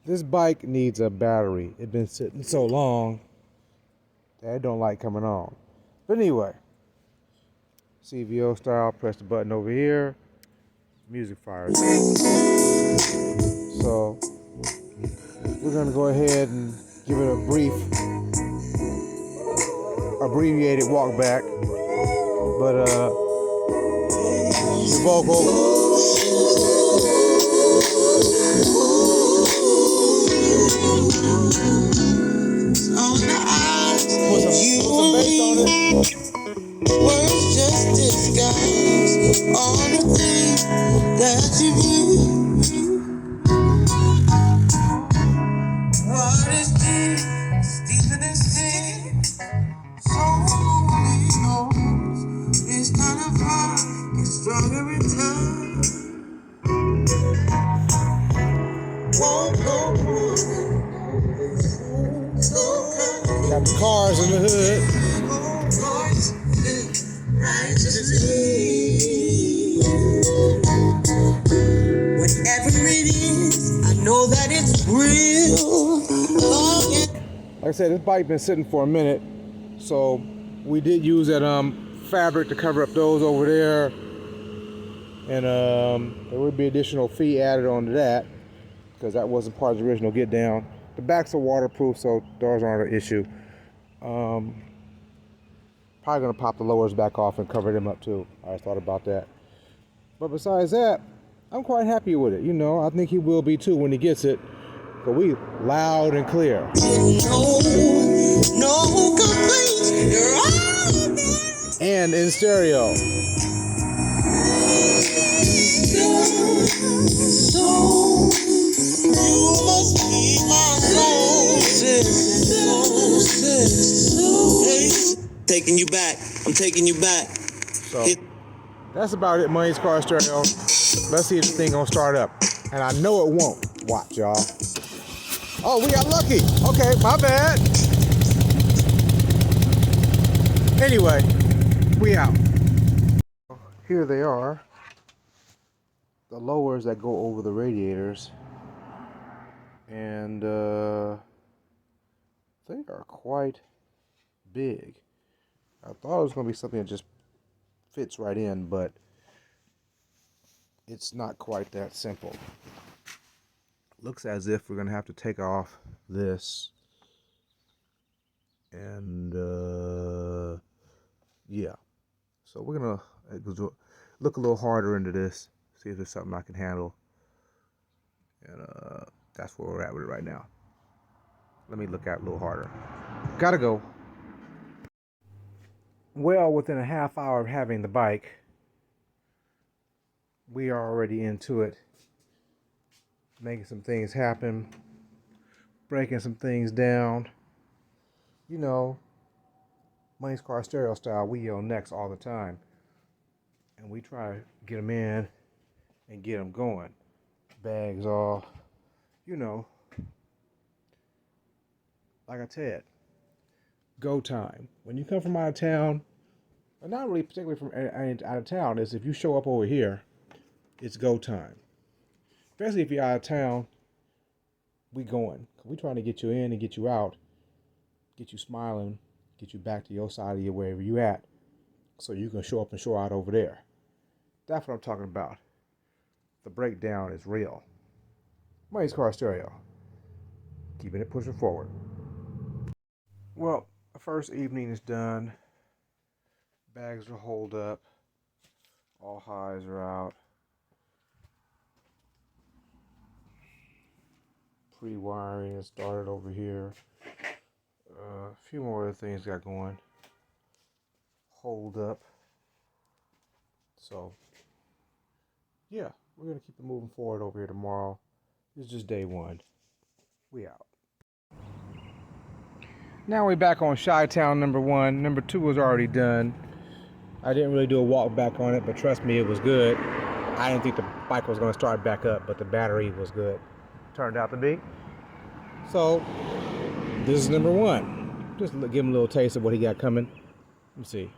This bike needs a battery. It's been sitting so long that it don't like coming on. But anyway, CVO style, press the button over here, music fires. So we're gonna go ahead and give it a brief, abbreviated walk back. But the vocal. Put some bass on it. Words just disguise all the things that you do. What is deep, is deeper than sin. So only knows it's kind of hard, gets stronger in time. Won't go wrong. Got the cars in the hood. Whatever it is, I know that it's real. Like I said, this bike been sitting for a minute, so we did use that fabric to cover up those over there, and there would be additional fee added onto that because that wasn't part of the original get down. The backs are waterproof, so those aren't an issue. Probably gonna pop the lowers back off and cover them up too. I thought about that. But besides that, I'm quite happy with it. You know, I think he will be too when he gets it. But we loud and clear. No complaints. And in stereo. You must be my soul. Taking you back. I'm taking you back. So that's about it, Money's Car Stereo. Let's see if this thing gonna start up. And I know it won't. Watch, y'all. Oh, we got lucky. Okay, my bad. Anyway, we out. Here they are. The lowers that go over the radiators. And they are quite big. I thought it was going to be something that just fits right in, but it's not quite that simple. Looks as if we're going to have to take off this and yeah, so we're going to look a little harder into this, see if there's something I can handle, and that's where we're at with it right now. Let me look at it a little harder. Gotta go. Well, within a half hour of having the bike, we are already into it, making some things happen, breaking some things down. You know, Money's Car Stereo style, we yell next all the time. And we try to get them in and get them going. Bags off, you know. Like I said, go time. When you come from out of town, or not really particularly from out of town, is if you show up over here, it's go time. Especially if you're out of town, we going. We trying to get you in and get you out, get you smiling, get you back to your side of your wherever you at, so you can show up and show out over there. That's what I'm talking about. The breakdown is real. Money's Car Stereo. Keeping it pushing forward. Well, the first evening is done. Bags are holed up. All highs are out. Pre-wiring is started over here. A few more other things got going. Hold up. So, yeah, we're going to keep it moving forward over here tomorrow. It's just day one. We out. Now we're back on Chi-Town number 1. Number 2 was already done. I didn't really do a walk back on it, but trust me, it was good. I didn't think the bike was going to start back up, but the battery was good. Turned out to be. So, this is number 1. Just give him a little taste of what he got coming. Let me see.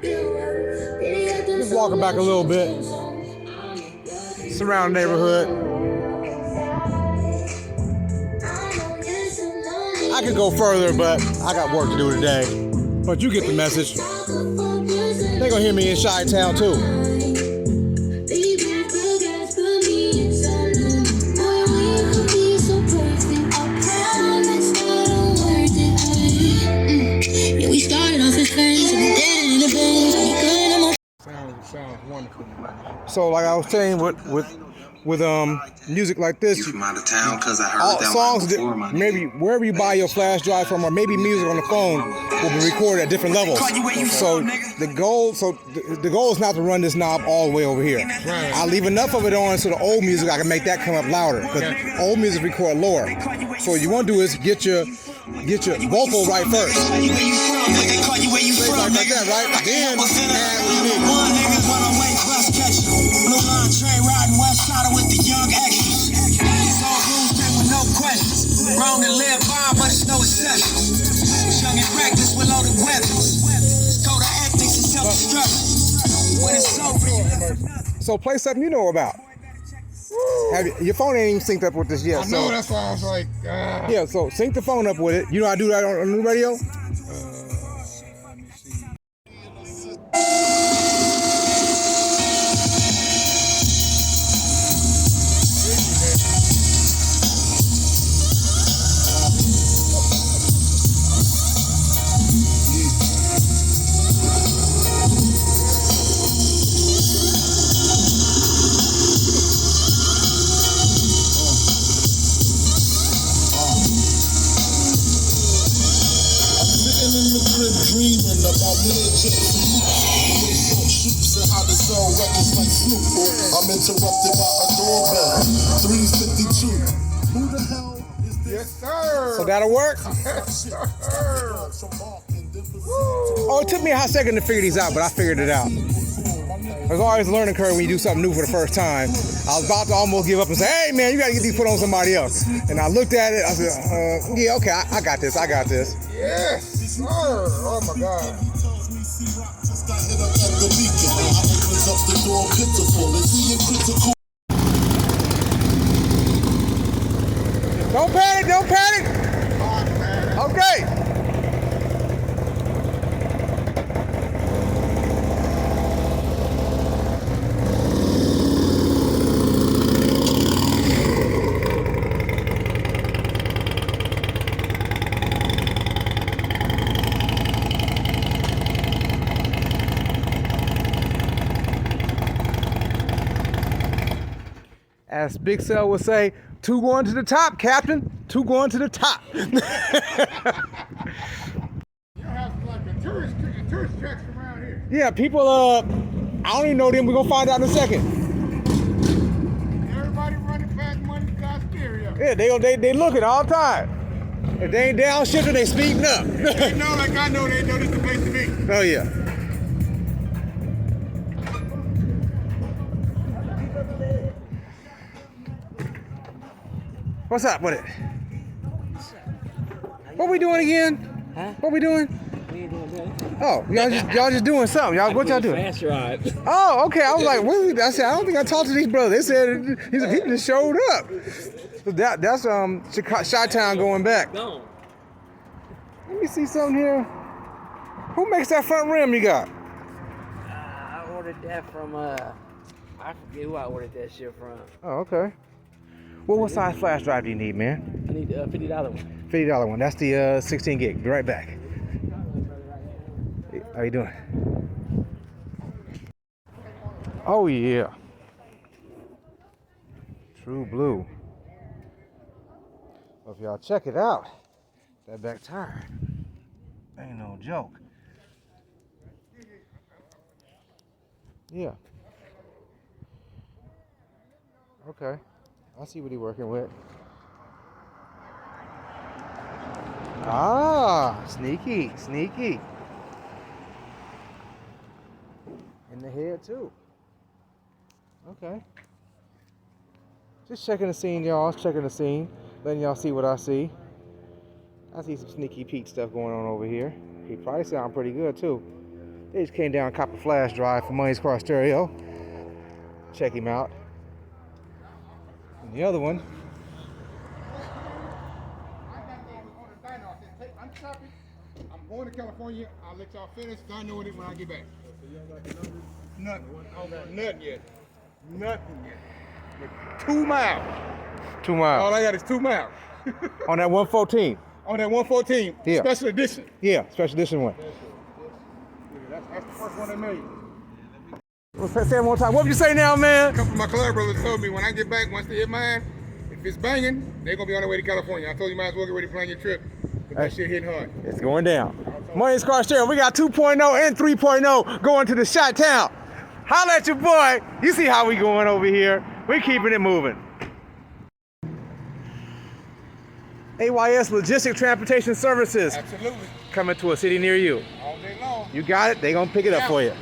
Just walking back a little bit. Surround the neighborhood. I could go further, but I got work to do today. But you get the message. They're gonna hear me in Chi-Town too. We started off as friends and we did it in the bins. We couldn't Sounds wonderful. So like I was saying with music like this, You from out of town? Cause I heard all that songs one before, my maybe wherever you buy your flash drive from, or maybe music on the phone will be recorded at different levels. So the goal is not to run this knob all the way over here. I leave enough of it on so the old music I can make that come up louder, because old music record lower. So what you want to do is get your vocal right first. Like that, right? Then add what you need. Blue line train riding west side with the young extras. These old rules came with no questions. Wrong and live by, but it's no exceptions. Young and reckless with loaded weapons. Code of ethics and self-destruction. When it's over, So play something you know about. Your phone ain't even synced up with this yet. I know, that's why I was like, Yeah, so sync the phone up with it. You know how to do that on the radio? let me see. dreaming about millions and how to sell records like Snoop. I'm interrupted by a doorbell. 352. Who the hell is this? Yes, sir. So that'll work? Yes, sir. Oh, it took me a hot second to figure these out, but I figured it out. There's always a learning curve when you do something new for the first time. I was about to almost give up and say, hey man, you gotta get these put on somebody else. And I looked at it, I said, yeah, okay, I got this. Yes, sir. Oh my God. Don't panic. Okay. As Big Cell would say, 2 going to the top, Captain. 2 going to the top. You have like a tourist attraction around here. Yeah, people, I don't even know them. We're going to find out in a second. Everybody running fast money got stereo. Yeah, they looking all the time. If they ain't downshifting, they speeding up. They know like I know, they know this is the place to be. Oh, yeah. What's up with it? What we doing again? Huh? What we doing? We ain't doing nothing. Oh, y'all just doing something. Y'all, what y'all doing? Fast ride. Oh, okay. I was like, what? I said, I don't think I talked to these brothers. They said these people just showed up. So that's Chi-Town going back. Gone. Let me see something here. Who makes that front rim you got? I ordered that from I forget who I ordered that shit from. Oh, okay. Well, what size flash drive do you need, man? I need a $50 one. $50 one. That's the 16 gig. Be right back. How you doing? Oh yeah. True blue. Well, if y'all check it out, that back tire ain't no joke. Yeah. Okay. I see what he's working with. Ah, sneaky. In the head too. Okay. Just checking the scene, y'all. Checking the scene. Letting y'all see what I see. I see some sneaky Pete stuff going on over here. He probably sound pretty good too. They just came down Copper Flash Drive for Money's Car Stereo. Check him out. And the other one. I'm going to California. I'll let y'all finish. I know it when I get back. Nothing. I don't got nothing yet. Nothing yet. 2 miles. 2 miles. All I got is 2 miles. On that 114. On that 114. Yeah. Special edition. Yeah, special edition one. That's the first one they made. Let's say it one time. What would you say now, man? A couple of my club brothers told me when I get back, once they hit mine, if it's banging, they're going to be on their way to California. I told you might as well get ready to plan your trip. That shit hitting hard. It's going down. Money's Car Stereo. We got 2.0 and 3.0 going to the Shot Town. Holla at your boy. You see how we going over here. We keeping it moving. AYS Logistic Transportation Services. Absolutely. Coming to a city near you. All day long. You got it. They gonna pick it up for you.